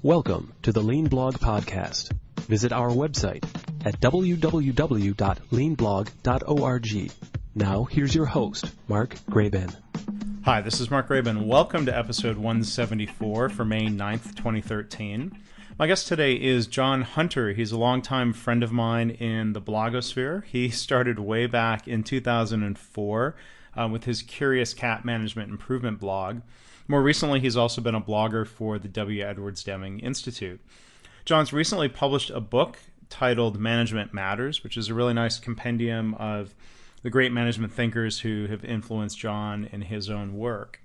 Welcome to the Lean Blog Podcast. Visit our website at www.leanblog.org. Now, here's your host, Mark Graben. Hi, this is Mark Graben. Welcome to episode 174 for May 9th, 2013. My guest today is John Hunter. He's a longtime friend of mine in the blogosphere. He started way back in 2004 with his Curious Cat Management Improvement blog. More recently, he's also been a blogger for the W. Edwards Deming Institute. John's recently published a book titled Management Matters, which is a really nice compendium of the great management thinkers who have influenced John in his own work.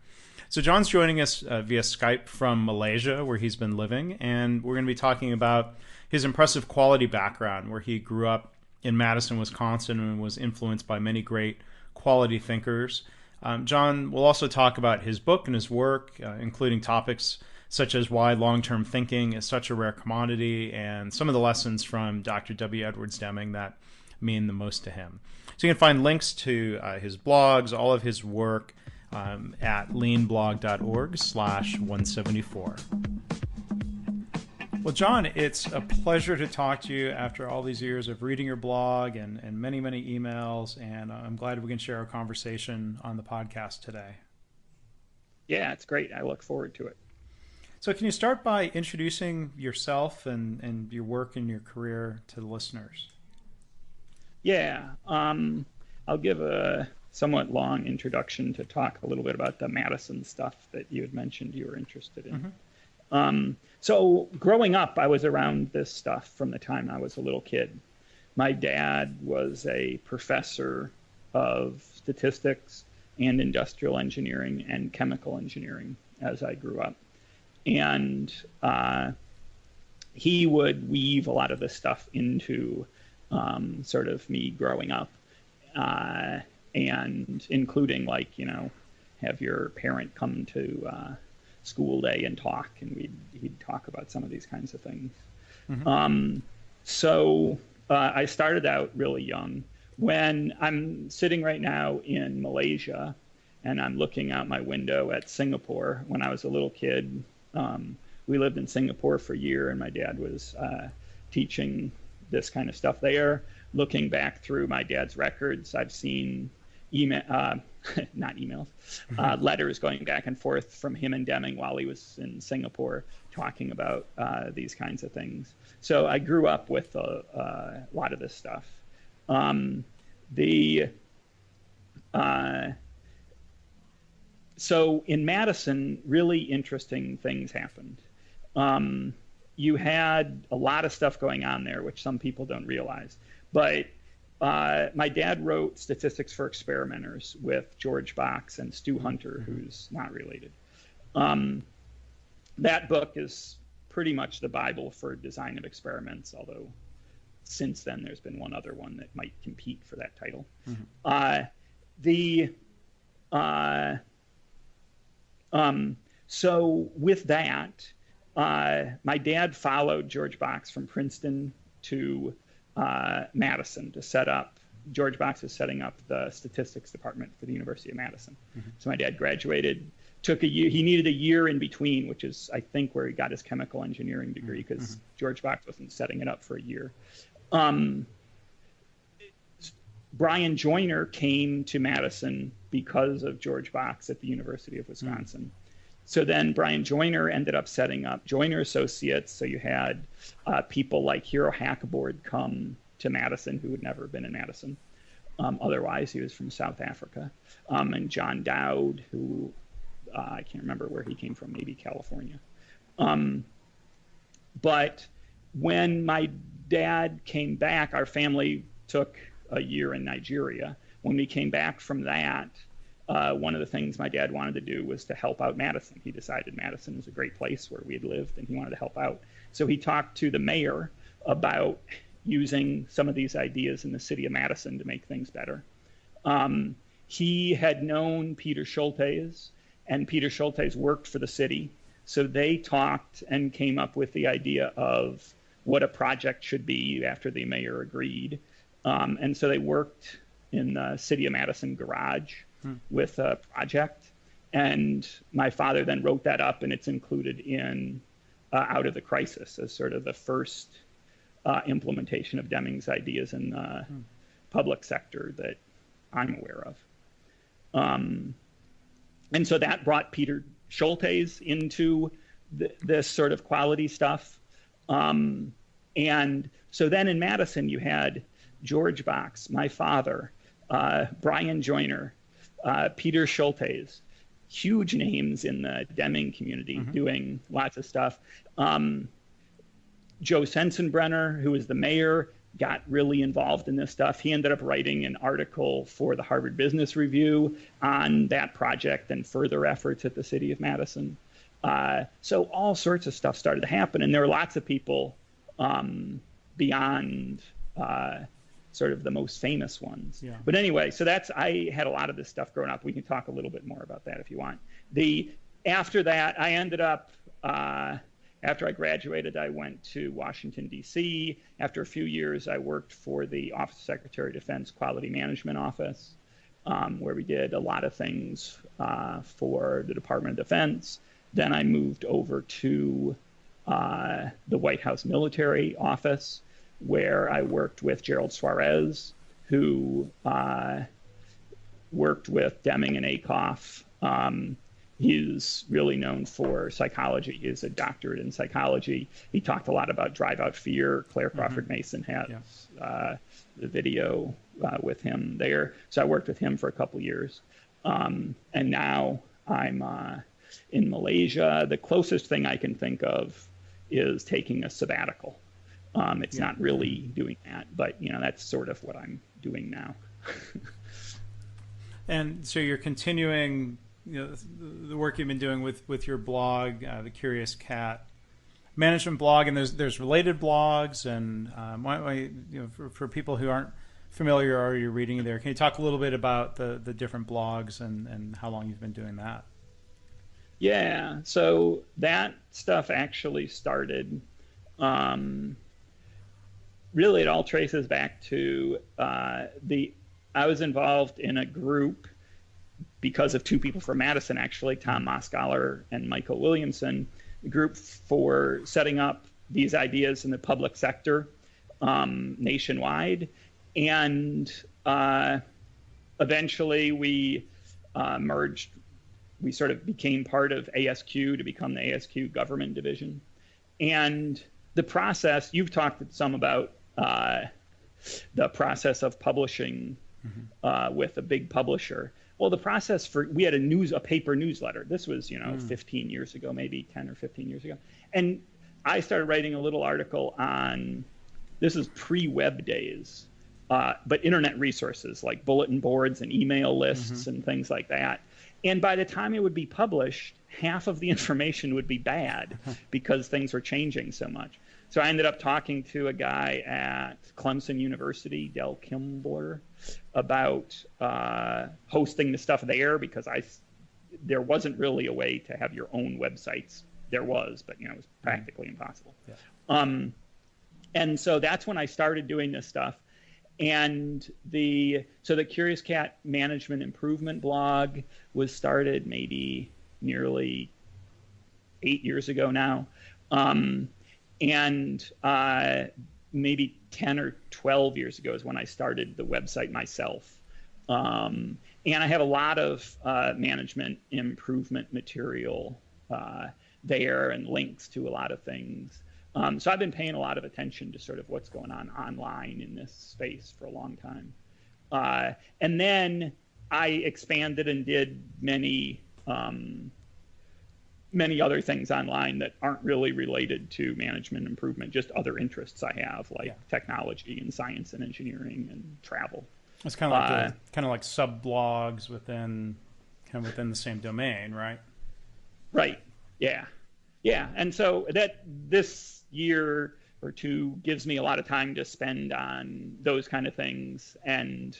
So John's joining us via Skype from Malaysia, where he's been living, and we're going to be talking about his impressive quality background, where he grew up in Madison, Wisconsin, and was influenced by many great quality thinkers. John will also talk about his book and his work, including topics such as why long-term thinking is such a rare commodity and some of the lessons from Dr. W. Edwards Deming that mean the most to him. So you can find links to his blogs, all of his work at leanblog.org/174. Well, John, it's a pleasure to talk to you after all these years of reading your blog and many, many emails, and I'm glad we can share our conversation on the podcast today. Yeah, it's great. I look forward to it. So can you start by introducing yourself and your work and your career to the listeners? Yeah, I'll give a somewhat long introduction to talk a little bit about the Madison stuff that you had mentioned you were interested in. Mm-hmm. So growing up, I was around this stuff from the time I was a little kid. My dad was a professor of statistics and industrial engineering and chemical engineering as I grew up. And he would weave a lot of this stuff into sort of me growing up, and including have your parent come to school day and talk, and he'd talk about some of these kinds of things. Mm-hmm. So I started out really young. When I'm sitting right now in Malaysia and I'm looking out my window at Singapore, when I was a little kid, we lived in Singapore for a year, and my dad was teaching this kind of stuff there. Looking back through my dad's records, I've seen letters going back and forth from him and Deming while he was in Singapore talking about these kinds of things. So I grew up with a lot of this stuff. So in Madison, really interesting things happened. You had a lot of stuff going on there, which some people don't realize. But my dad wrote Statistics for Experimenters with George Box and Stu Hunter, who's not related. That book is pretty much the Bible for design of experiments, although since then there's been one other one that might compete for that title. Mm-hmm. So with that, my dad followed George Box from Princeton to Madison to set up. George Box is setting up the statistics department for the University of Madison. Mm-hmm. So my dad graduated, took a year. He needed a year in between, which is, I think, where he got his chemical engineering degree, because George Box wasn't setting it up for a year. Brian Joyner came to Madison because of George Box at the University of Wisconsin. So then Brian Joyner ended up setting up Joyner Associates. So you had people like Hero Hackboard come to Madison who had never been in Madison. Otherwise, he was from South Africa. And John Dowd, who I can't remember where he came from, maybe California. But when my dad came back, our family took a year in Nigeria. When we came back from that, one of the things my dad wanted to do was to help out Madison. He decided Madison was a great place where we had lived, and he wanted to help out. So he talked to the mayor about using some of these ideas in the city of Madison to make things better. He had known Peter Schultes, and Peter Schultes worked for the city. So they talked and came up with the idea of what a project should be after the mayor agreed. And so they worked in the city of Madison garage with a project. And my father then wrote that up, and it's included in out of the crisis as sort of the first implementation of Deming's ideas in the public sector that I'm aware of. And so that brought Peter Schultes into this sort of quality stuff. And so then in Madison, you had George Box, my father, Brian Joyner, Peter Schultes, huge names in the Deming community doing lots of stuff. Joe Sensenbrenner, who was the mayor, got really involved in this stuff. He ended up writing an article for the Harvard Business Review on that project and further efforts at the city of Madison. So all sorts of stuff started to happen, and there were lots of people beyond sort of the most famous ones. Yeah. But anyway, so I had a lot of this stuff growing up. We can talk a little bit more about that if you want. After that, I ended up, after I graduated, I went to Washington, D.C. After a few years, I worked for the Office of Secretary of Defense Quality Management Office, where we did a lot of things for the Department of Defense. Then I moved over to the White House Military Office, where I worked with Gerald Suarez, who worked with Deming and Akoff. He's really known for psychology. He has a doctorate in psychology. He talked a lot about Drive Out Fear. Claire Crawford Mason has the video with him there. So I worked with him for a couple years. And now I'm in Malaysia. The closest thing I can think of is taking a sabbatical. It's not really doing that, but that's sort of what I'm doing now. And so you're continuing the work you've been doing with your blog, the Curious Cat management blog, and there's related blogs, and for people who aren't familiar or you're reading there, can you talk a little bit about the different blogs and how long you've been doing that? Yeah, so that stuff actually started. Really, it all traces back to I was involved in a group because of two people from Madison, actually, Tom Moskoller and Michael Williamson, a group for setting up these ideas in the public sector nationwide. And eventually we merged. We sort of became part of ASQ to become the ASQ government division. And the process, you've talked some about the process of publishing with a big publisher. Well, the process we had a paper newsletter. This was, 15 years ago, maybe 10 or 15 years ago. And I started writing a little article on, this is pre-web days, but internet resources like bulletin boards and email lists and things like that. And by the time it would be published, half of the information would be bad because things were changing so much. So I ended up talking to a guy at Clemson University, Del Kimbler, about hosting the stuff there because there wasn't really a way to have your own websites. There was, but it was practically impossible. Yeah. And so that's when I started doing this stuff. And the Curious Cat Management Improvement blog was started maybe nearly 8 years ago now. And maybe 10 or 12 years ago is when I started the website myself. And I have a lot of management improvement material there and links to a lot of things. So I've been paying a lot of attention to sort of what's going on online in this space for a long time. And then I expanded and did many other things online that aren't really related to management improvement, just other interests I have, like technology and science and engineering and travel. It's kind of like sub blogs within the same domain, right? Right. Yeah. Yeah. And so this year or two gives me a lot of time to spend on those kind of things and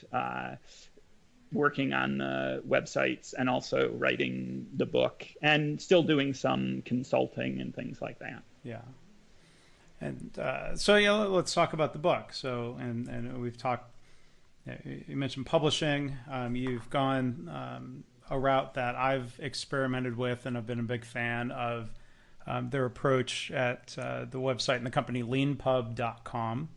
working on the websites and also writing the book and still doing some consulting and things like that. Yeah. And let's talk about the book. So, and we've talked, you mentioned publishing. You've gone a route that I've experimented with and I've been a big fan of their approach at the website and the company leanpub.com.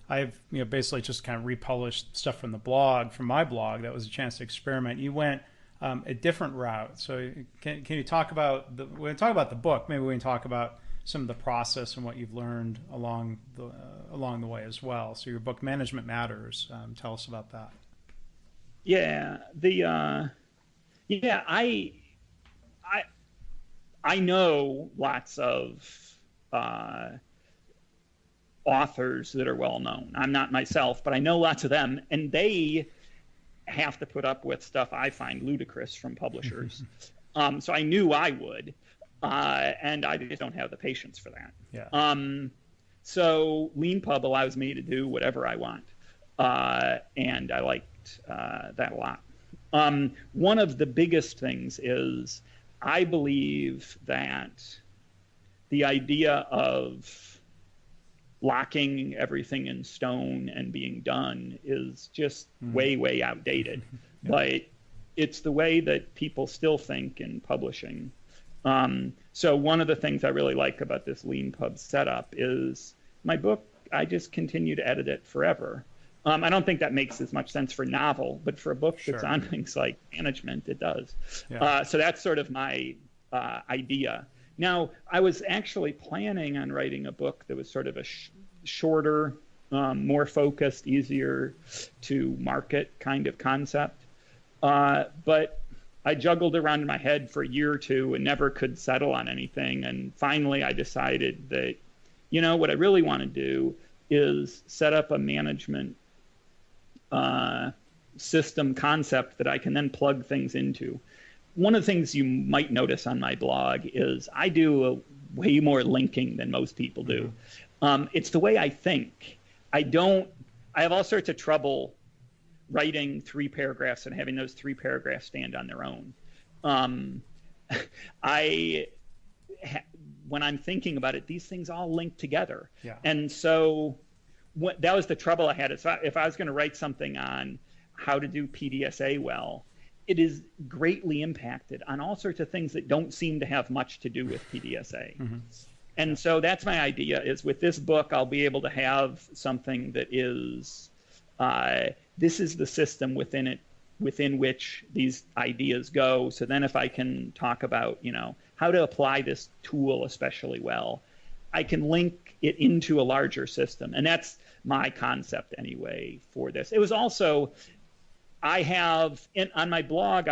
I've basically just kind of republished stuff from the blog, from my blog. That was a chance to experiment. You went a different route. So can you talk about we're going to talk about the book. Maybe we can talk about some of the process and what you've learned along the way as well. So your book, Management Matters. Tell us about that. Yeah, I know lots of authors that are well known. I'm not myself, but I know lots of them, and they have to put up with stuff I find ludicrous from publishers. So I knew I would, and I just don't have the patience for that. Yeah. So LeanPub allows me to do whatever I want, and I liked that a lot. One of the biggest things is I believe that the idea of locking everything in stone and being done is just way outdated. Yeah. But it's the way that people still think in publishing. So one of the things I really like about this LeanPub setup is my book, I just continue to edit it forever. I don't think that makes as much sense for novel, but for a book that's on things like management, it does. Yeah. So that's sort of my idea. Now, I was actually planning on writing a book that was sort of a shorter, more focused, easier to market kind of concept. But I juggled around in my head for a year or two and never could settle on anything. And finally, I decided that, what I really want to do is set up a management system concept that I can then plug things into. One of the things you might notice on my blog is I do way more linking than most people do. It's the way I think. I have all sorts of trouble writing 3 paragraphs and having those 3 paragraphs stand on their own. When I'm thinking about it, these things all link together. Yeah. And so that was the trouble I had. If I was going to write something on how to do PDSA well, it is greatly impacted on all sorts of things that don't seem to have much to do with PDSA. And so that's my idea, is with this book, I'll be able to have something that is, this is the system within which these ideas go. So then if I can talk about, how to apply this tool especially well, I can link it into a larger system. And that's my concept anyway for this. It was also, I have on my blog,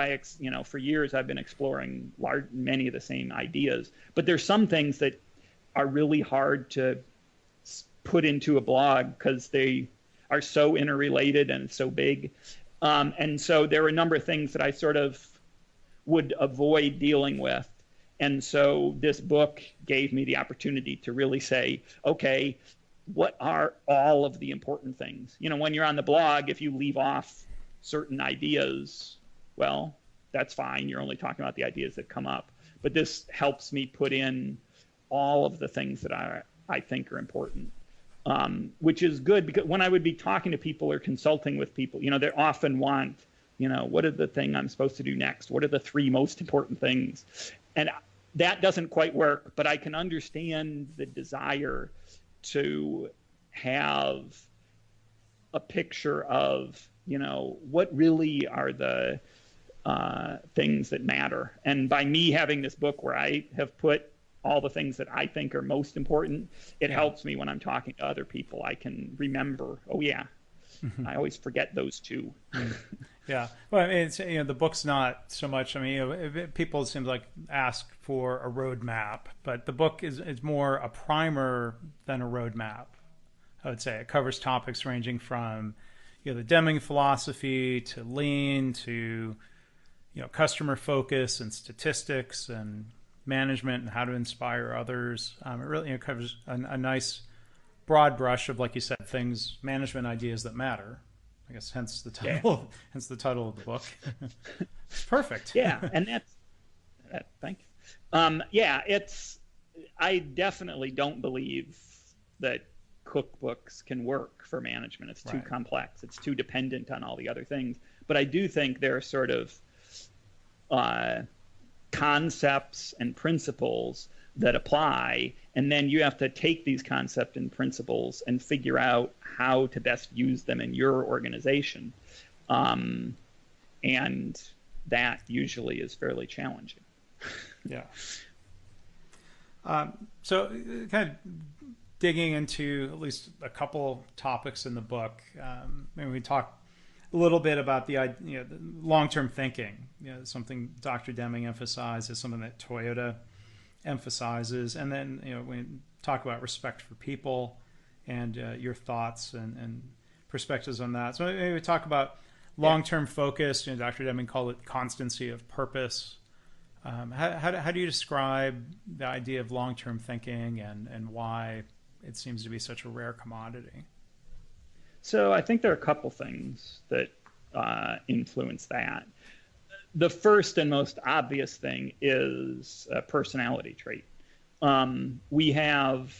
for years I've been exploring many of the same ideas, but there's some things that are really hard to put into a blog because they are so interrelated and so big. And so there were a number of things that I sort of would avoid dealing with. And so this book gave me the opportunity to really say, okay, what are all of the important things? When you're on the blog, if you leave off certain ideas, well, that's fine. You're only talking about the ideas that come up. But this helps me put in all of the things that I think are important, which is good, because when I would be talking to people or consulting with people, they often want, what is the thing I'm supposed to do next? What are the 3 most important things? And that doesn't quite work, but I can understand the desire to have a picture of, what really are the things that matter. And by me having this book where I have put all the things that I think are most important, it helps me when I'm talking to other people. I can remember, I always forget those 2. Yeah. Well, it's, the book's not so much, people, it seems like, ask for a roadmap, but the book is more a primer than a roadmap, I would say. It covers topics ranging from, the Deming philosophy to lean to, customer focus and statistics and management and how to inspire others. It really covers a nice broad brush of, like you said, things, management ideas that matter. I guess hence the title. Yeah. Hence the title of the book. Perfect. Yeah, and that's thank you. I definitely don't believe that cookbooks can work for management. It's too complex. It's too dependent on all the other things. But I do think there are sort of concepts and principles that apply, and then you have to take these concepts and principles and figure out how to best use them in your organization. And that usually is fairly challenging. Yeah. So kind of digging into at least a couple topics in the book, maybe we talk a little bit about the long-term thinking, something Dr. Deming emphasizes, something that Toyota emphasizes, and then we talk about respect for people and your thoughts and perspectives on that. So maybe we talk about long-term focus. Dr. Deming called it constancy of purpose. How do you describe the idea of long-term thinking and why it seems to be such a rare commodity? So I think there are a couple things that influence that. The first and most obvious thing is a personality trait. We have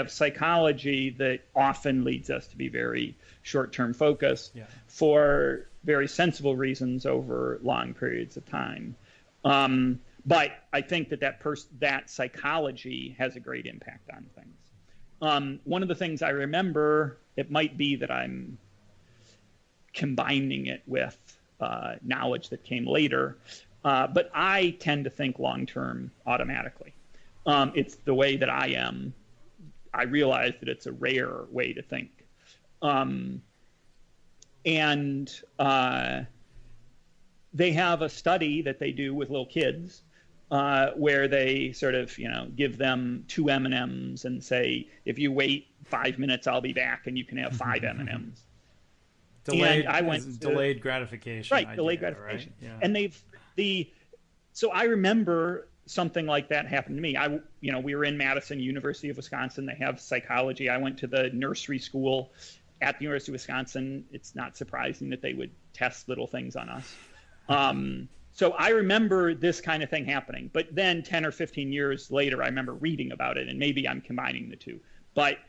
psychology that often leads us to be very short-term focused for very sensible reasons over long periods of time. But I think that psychology has a great impact on things. One of the things I remember, it might be that I'm combining it with knowledge that came later, but I tend to think long-term automatically. It's the way that I am. I realize that it's a rare way to think. And they have a study that they do with little kids where they sort of, give them 2 M&Ms and say, if you wait 5 minutes, I'll be back and you can have 5 M&Ms. Delayed gratification. Right, idea, delayed gratification. Right? And so I remember something like that happened to me. We were in Madison, University of Wisconsin. They have psychology. I went to the nursery school at the University of Wisconsin. It's not surprising that they would test little things on us. So I remember this kind of thing happening. But then 10 or 15 years later, I remember reading about it, and maybe I'm combining the two. But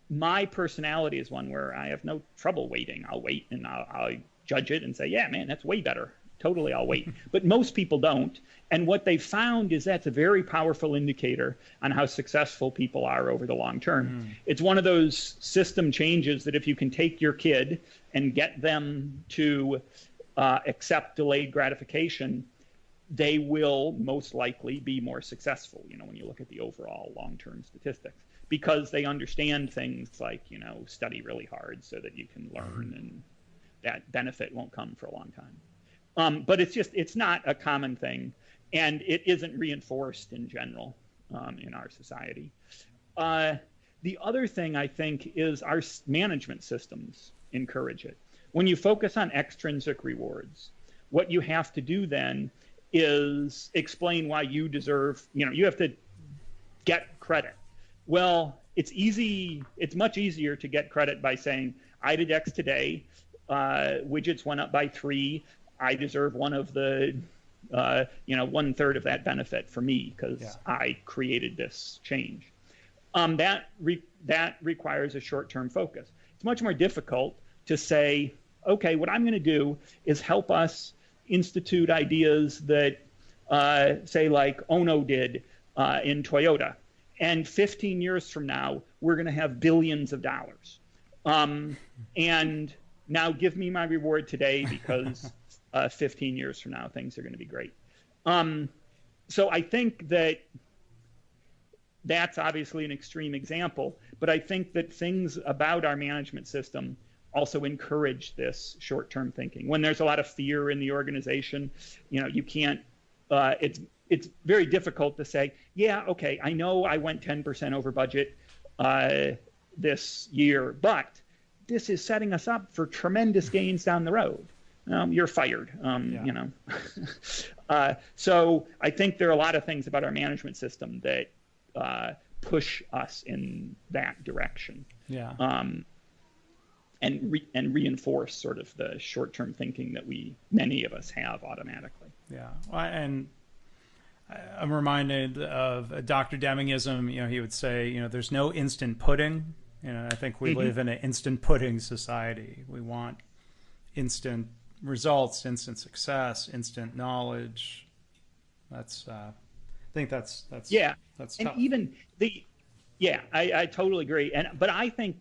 my personality is one where I have no trouble waiting. I'll wait, and I'll judge it and say, yeah, man, that's way better. Totally, I'll wait. But most people don't. And what they found is that's a very powerful indicator on how successful people are over the long term. It's one of those system changes that if you can take your kid and get them to accept delayed gratification, they will most likely be more successful, when you look at the overall long-term statistics, because they understand things like, study really hard so that you can learn, and that benefit won't come for a long time. But it's not a common thing, and it isn't reinforced in general in our society. The other thing I think is our management systems encourage it. When you focus on extrinsic rewards, what you have to do then is explain why you deserve, you have to get credit. Well, it's much easier to get credit by saying, I did X today, widgets went up by 3, I deserve one of the, 1/3 of that benefit for me because I created this change. That requires a short-term focus. It's much more difficult to say, okay, what I'm going to do is help us institute ideas that, say, like Ono did in Toyota. And 15 years from now, we're going to have billions of dollars. And now give me my reward today because 15 years from now, things are going to be great. So I think that's obviously an extreme example, but I think that things about our management system also encourage this short-term thinking. When there's a lot of fear in the organization, you can't, it's very difficult to say, yeah, okay, I know I went 10% over budget this year, but this is setting us up for tremendous gains down the road. You're fired, So I think there are a lot of things about our management system that push us in that direction. Yeah. And reinforce sort of the short-term thinking that many of us have automatically. Yeah, and I'm reminded of Dr. Demingism. He would say, there's no instant pudding. I think we live in an instant pudding society. We want instant results, instant success, instant knowledge, That's I think that's Yeah, that's and tough. even I totally agree. But I think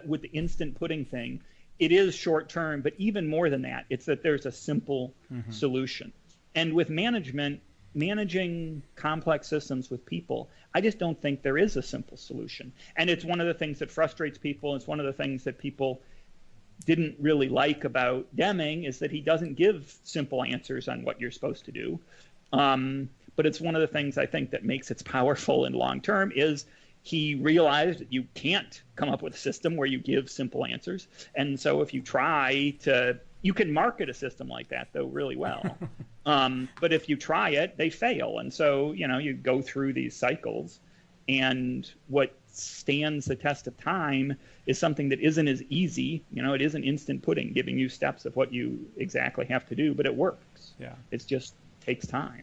with the instant pudding thing, it is short term. But even more than that, it's that there's a simple solution. And with managing complex systems with people, I just don't think there is a simple solution. And it's one of the things that frustrates people. It's one of the things that people didn't really like about Deming, is that he doesn't give simple answers on what you're supposed to do. But it's one of the things I think that makes it powerful in long term is he realized that you can't come up with a system where you give simple answers. And so if you try to, you can market a system like that, though, really well. But if you try it, they fail. And so, you go through these cycles. And what stands the test of time is something that isn't as easy. It isn't instant pudding, giving you steps of what you exactly have to do, but it works. Yeah. It just takes time.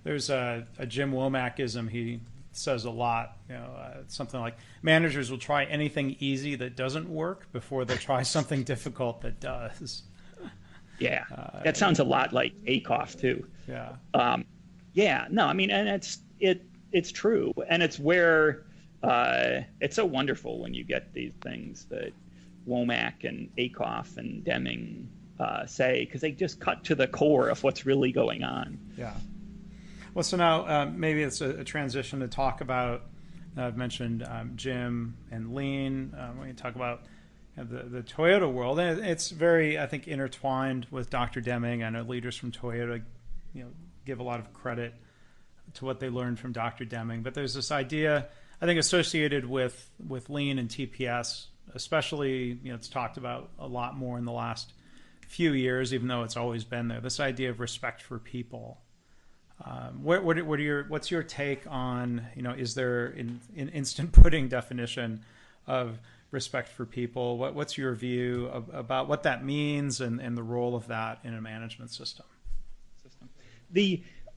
There's a Jim Womackism he says a lot. Something like managers will try anything easy that doesn't work before they'll try something difficult that does. Yeah, that sounds a lot like Akoff too. Yeah. No, I mean, and it's true, and it's where it's so wonderful when you get these things that Womack and Akoff and Deming say, because they just cut to the core of what's really going on. Yeah. Well, so now maybe it's a transition to talk about. I've mentioned Jim and Lean. When you talk about the Toyota world, and it's very, I think, intertwined with Dr. Deming. I know leaders from Toyota, give a lot of credit to what they learned from Dr. Deming. But there's this idea, I think, associated with Lean and TPS, especially, it's talked about a lot more in the last few years, even though it's always been there. This idea of respect for people. What's your take on, is there an instant pudding definition of respect for people? What's your view about what that means and the role of that in a management system?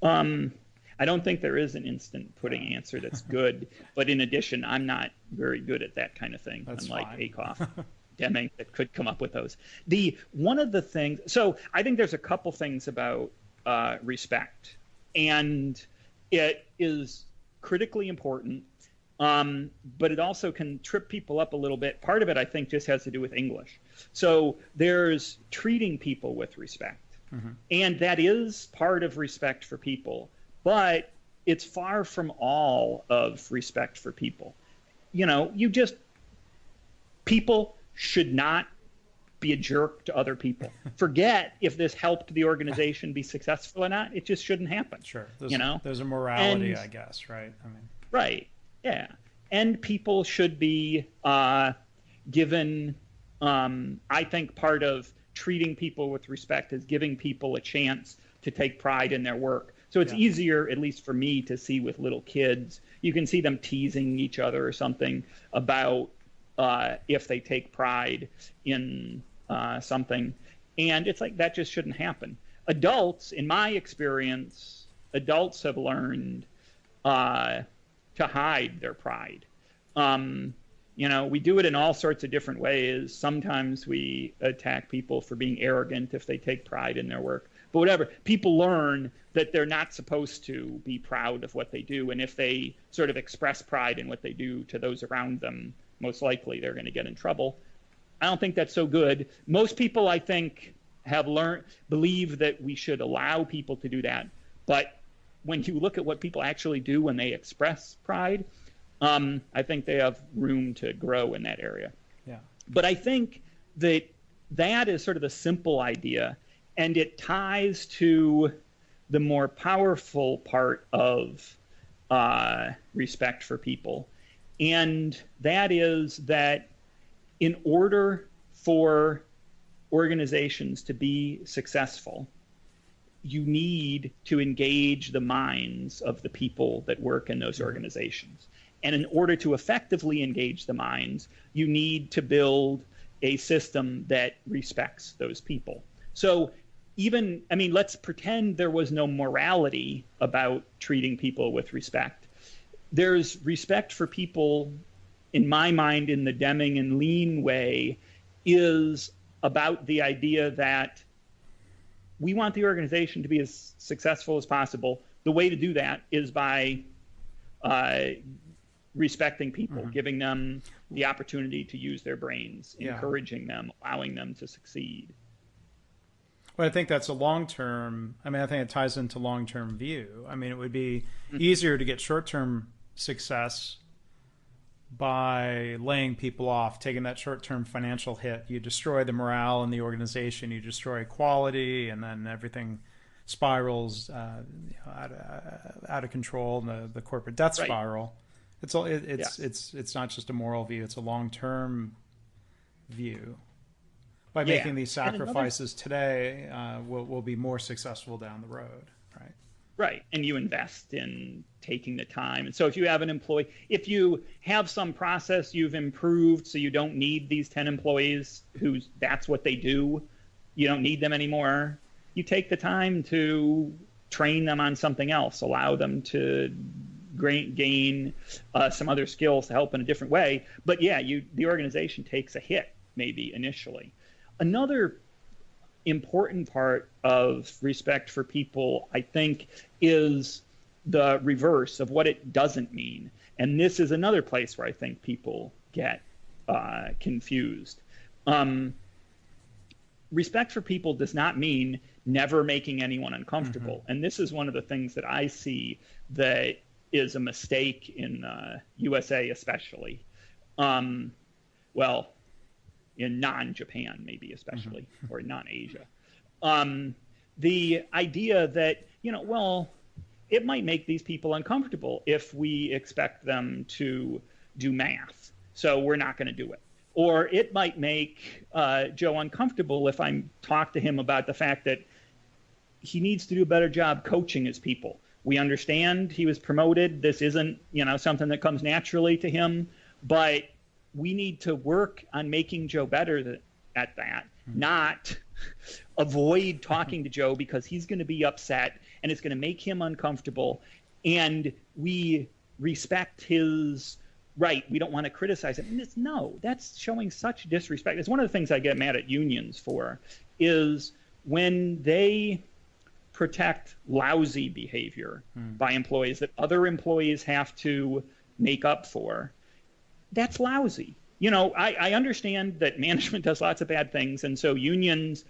I don't think there is an instant pudding answer that's good, but in addition, I'm not very good at that kind of thing, unlike Akoff, Deming, that could come up with those. One of the things, so I think there's a couple things about respect, and it is critically important, but it also can trip people up a little bit. Part of it, I think, just has to do with English. So there's treating people with respect, and that is part of respect for people, but it's far from all of respect for people. People should not be a jerk to other people. Forget if this helped the organization be successful or not. It just shouldn't happen. Sure. There's a morality, I guess, right? Right. Yeah. And people should be given, I think part of treating people with respect is giving people a chance to take pride in their work. So it's easier, at least for me, to see with little kids. You can see them teasing each other or something about if they take pride in something. And it's like, that just shouldn't happen. Adults, in my experience, have learned to hide their pride. We do it in all sorts of different ways. Sometimes we attack people for being arrogant if they take pride in their work. But whatever, people learn that they're not supposed to be proud of what they do. And if they sort of express pride in what they do to those around them, most likely they're going to get in trouble. I don't think that's so good. Most people, I think, believe that we should allow people to do that. But when you look at what people actually do when they express pride, I think they have room to grow in that area. Yeah. But I think that is sort of the simple idea, and it ties to the more powerful part of respect for people. And that is that in order for organizations to be successful, you need to engage the minds of the people that work in those organizations. And in order to effectively engage the minds, you need to build a system that respects those people. So let's pretend there was no morality about treating people with respect. There's respect for people, in my mind, in the Deming and Lean way, is about the idea that we want the organization to be as successful as possible. the way to do that is by respecting people, giving them the opportunity to use their brains, encouraging them, allowing them to succeed. Well, I think that's a long-term, I mean, I think it ties into long-term view. I mean, it would be easier to get short-term success by laying people off, taking that short-term financial hit. You destroy the morale in the organization, you destroy quality, and then everything spirals out of control, the corporate death spiral. It's not just a moral view, it's a long-term view. By making these sacrifices today, we'll be more successful down the road, right? Right, and you invest in taking the time. And so if you have an employee, if you have some process you've improved so you don't need these 10 employees that's what they do, you don't need them anymore, you take the time to train them on something else, allow them to gain some other skills to help in a different way. But the organization takes a hit maybe initially. Another important part of respect for people, I think, is the reverse of what it doesn't mean. And this is another place where I think people get confused. Respect for people does not mean never making anyone uncomfortable. And this is one of the things that I see that is a mistake in USA especially. In non-Japan maybe especially, or non-Asia. The idea that, it might make these people uncomfortable if we expect them to do math, so we're not going to do it. Or it might make Joe uncomfortable if I talk to him about the fact that he needs to do a better job coaching his people. We understand he was promoted. This isn't, something that comes naturally to him, but we need to work on making Joe better at that, not avoid talking to Joe because he's going to be upset and it's going to make him uncomfortable. And we respect his right. We don't want to criticize him. No, that's showing such disrespect. It's one of the things I get mad at unions for, is when they protect lousy behavior by employees that other employees have to make up for. That's lousy. I understand that management does lots of bad things, and so unions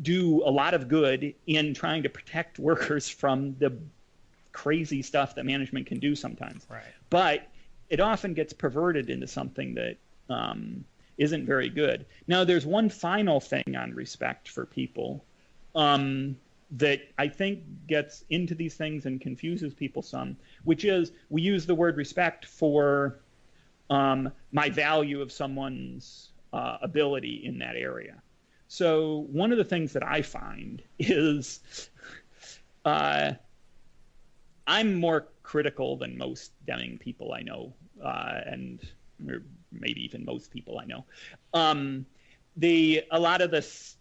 do a lot of good in trying to protect workers from the crazy stuff that management can do sometimes. Right. But it often gets perverted into something that isn't very good. Now, there's one final thing on respect for people that I think gets into these things and confuses people some, which is we use the word respect for my value of someone's ability in that area. So one of the things that I find is I'm more critical than most Deming people I know, and or maybe even most people I know. A lot of the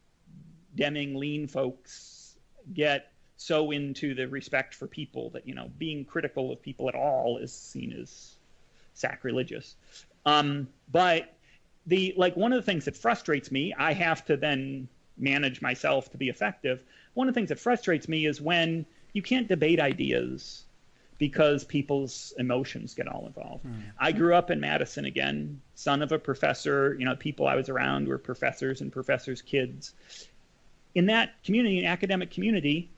Deming lean folks get so into the respect for people that, being critical of people at all is seen as sacrilegious. But one of the things that frustrates me, I have to then manage myself to be effective. One of the things that frustrates me is when you can't debate ideas because people's emotions get all involved. I grew up in Madison, again, son of a professor. People I was around were professors and professors' kids. In that community, academic community,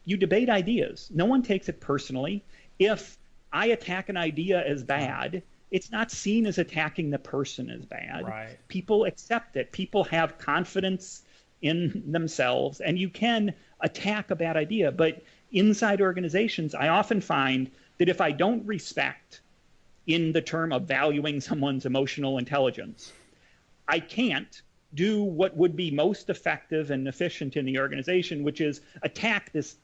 you debate ideas. No one takes it personally. If I attack an idea as bad, it's not seen as attacking the person as bad. Right. People accept it. People have confidence in themselves, and you can attack a bad idea. But inside organizations, I often find that if I don't respect in the term of valuing someone's emotional intelligence, I can't do what would be most effective and efficient in the organization, which is attack this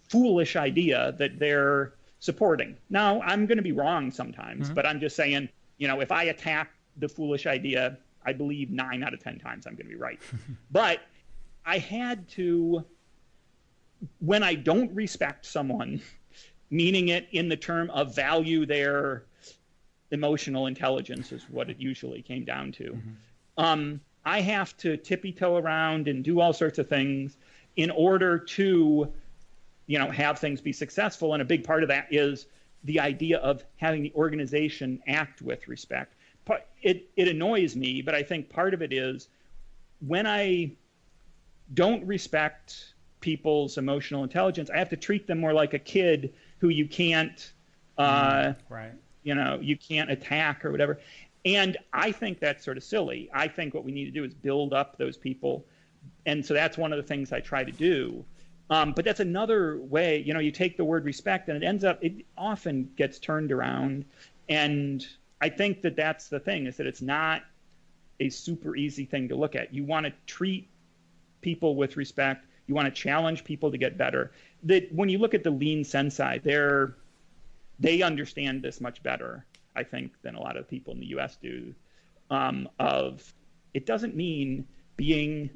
foolish idea that they're supporting. Now, I'm going to be wrong sometimes, but I'm just saying, if I attack the foolish idea, I believe 9 out of 10 times I'm going to be right. But I had to, when I don't respect someone, meaning it in the term of value their emotional intelligence is what it usually came down to. I have to tippy-toe around and do all sorts of things in order to have things be successful. And a big part of that is the idea of having the organization act with respect. It annoys me, but I think part of it is when I don't respect people's emotional intelligence, I have to treat them more like a kid who you can't, you can't attack or whatever. And I think that's sort of silly. I think what we need to do is build up those people. And so that's one of the things I try to do. But that's another way, you take the word respect and it often gets turned around. And I think that that's the thing, is that it's not a super easy thing to look at. You want to treat people with respect. You want to challenge people to get better. That when you look at the lean sensei, they understand this much better, I think, than a lot of people in the U.S. do. Of it doesn't mean being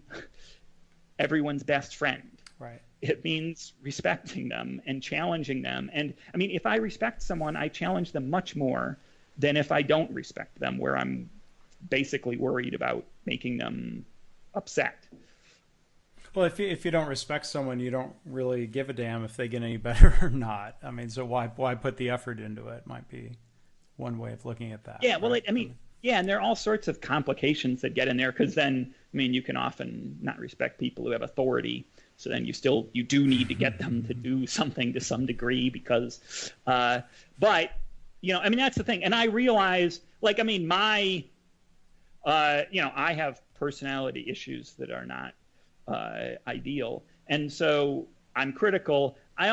everyone's best friend. Right. It means respecting them and challenging them. And I mean, if I respect someone, I challenge them much more than if I don't respect them, where I'm basically worried about making them upset. Well, if you don't respect someone, you don't really give a damn if they get any better or not. I mean, so why put the effort into it? Might be one way of looking at that. Yeah, well, right? And there are all sorts of complications that get in there, because then, you can often not respect people who have authority. So then you do need to get them to do something to some degree, because, but, that's the thing. And I realize, I have personality issues that are not ideal. And so I'm critical. I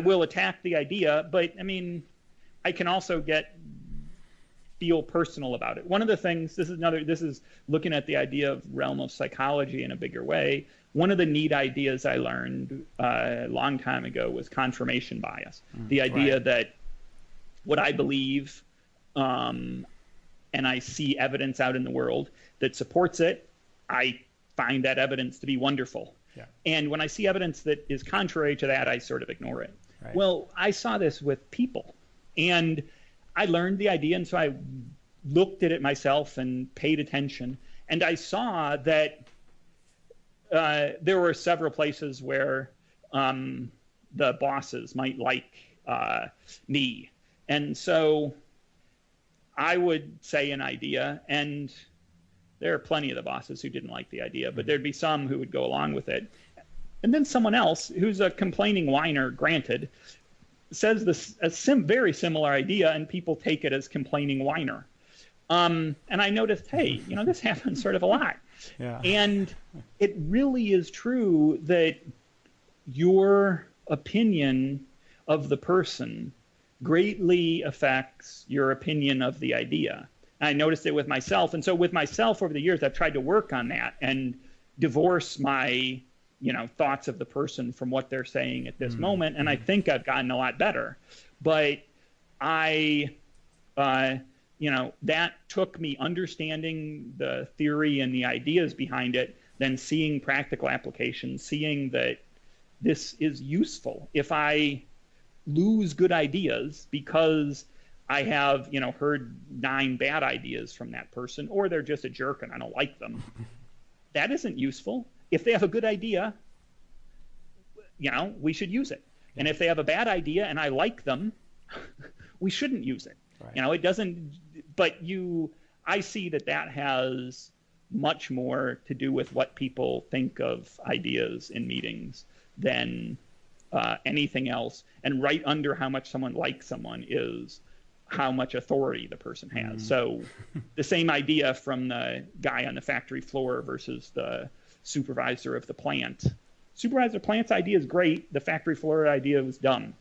will attack the idea, but I can also feel personal about it. One of the things, this is looking at the idea of realm of psychology in a bigger way. One of the neat ideas I learned a long time ago was confirmation bias. The idea that what I believe, and I see evidence out in the world that supports it, I find that evidence to be wonderful. Yeah. And when I see evidence that is contrary to that, I sort of ignore it. Right. Well, I saw this with people, and I learned the idea, and so I looked at it myself and paid attention, and I saw that there were several places where the bosses might like me. And so I would say an idea, and there are plenty of the bosses who didn't like the idea, but there'd be some who would go along with it. And then someone else, who's a complaining whiner, granted, says very similar idea, and people take it as complaining whiner. And I noticed, hey, this happens sort of a lot. Yeah. And it really is true that your opinion of the person greatly affects your opinion of the idea. And I noticed it with myself. And so with myself over the years, I've tried to work on that and divorce my thoughts of the person from what they're saying at this moment. And I think I've gotten a lot better. But that took me understanding the theory and the ideas behind it, then seeing practical applications, seeing that this is useful. If I lose good ideas because I have, heard 9 bad ideas from that person, or they're just a jerk and I don't like them, that isn't useful. If they have a good idea, we should use it. And if they have a bad idea and I like them, we shouldn't use it. Right. It doesn't, but I see that has much more to do with what people think of ideas in meetings than anything else. And right under how much someone likes someone is how much authority the person has. So the same idea from the guy on the factory floor versus the supervisor of the plant. Supervisor of the plant's idea is great. The factory floor idea was dumb.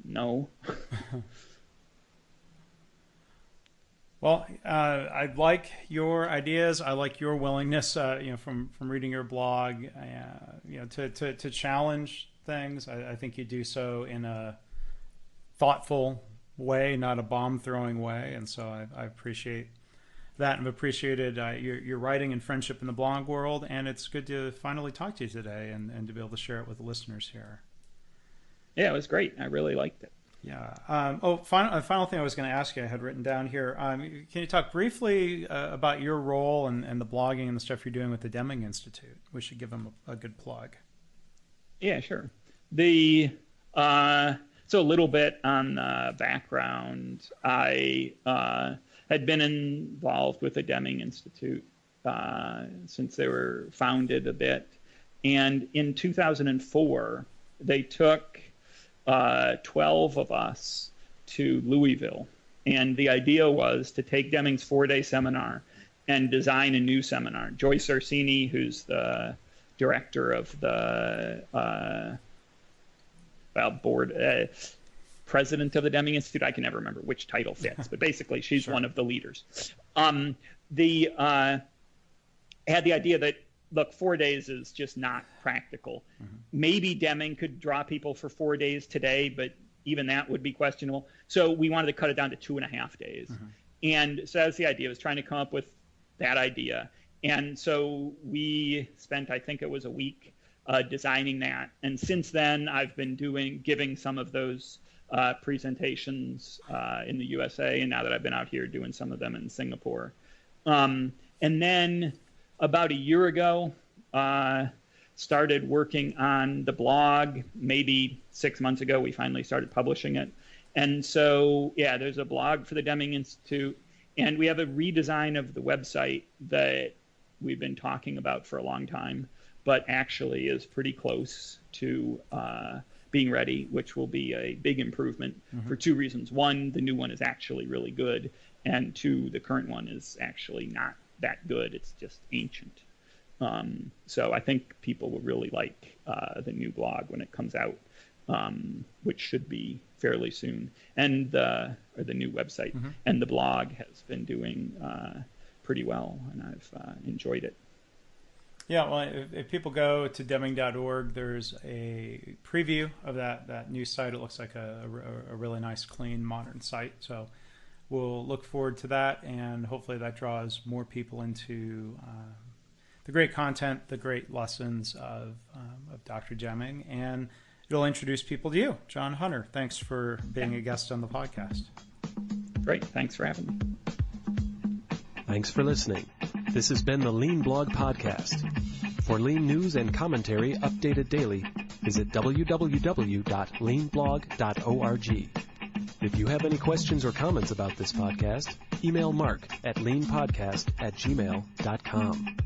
No. Well, I like your ideas. I like your willingness, from reading your blog, to challenge things. I think you do so in a thoughtful way, not a bomb-throwing way, and so I appreciate that, and I've appreciated your writing and friendship in the blog world, and it's good to finally talk to you today and to be able to share it with the listeners here. Yeah, it was great. I really liked it. Yeah. Final thing I was going to ask you, I had written down here. Can you talk briefly about your role and the blogging and the stuff you're doing with the Deming Institute? We should give them a good plug. Yeah, sure. So a little bit on the background. I had been involved with the Deming Institute since they were founded a bit. And in 2004, they took 12 of us to Louisville. And the idea was to take Deming's 4-day seminar and design a new seminar. Joyce Orsini, who's the director of the president of the Deming Institute. I can never remember which title fits, but basically she's Sure. one of the leaders. Had the idea that, look, 4 days is just not practical. Mm-hmm. Maybe Deming could draw people for 4 days today, but even that would be questionable. So we wanted to cut it down to 2.5 days. Mm-hmm. And so that's the idea, was trying to come up with that idea. And so we spent, I think it was a week, designing that. And since then, I've been giving some of those presentations in the USA, and now that I've been out here doing some of them in Singapore. And then about a year ago, started working on the blog. Maybe 6 months ago, we finally started publishing it. And so, yeah, there's a blog for the Deming Institute, and we have a redesign of the website that we've been talking about for a long time, but actually is pretty close to being ready, which will be a big improvement for two reasons. One, the new one is actually really good, and two, the current one is actually not that good. It's just ancient. So I think people will really like the new blog when it comes out, which should be fairly soon, and or the new website. Mm-hmm. And the blog has been doing pretty well, and I've enjoyed it. Yeah, well, if people go to Deming.org, there's a preview of that new site. It looks like a really nice, clean, modern site. So we'll look forward to that, and hopefully that draws more people into the great content, the great lessons of Dr. Deming, and it'll introduce people to you. John Hunter, thanks for being a guest on the podcast. Great. Thanks for having me. Thanks for listening. This has been the Lean Blog Podcast. For Lean news and commentary updated daily, visit www.leanblog.org. If you have any questions or comments about this podcast, email Mark at leanpodcast@gmail.com.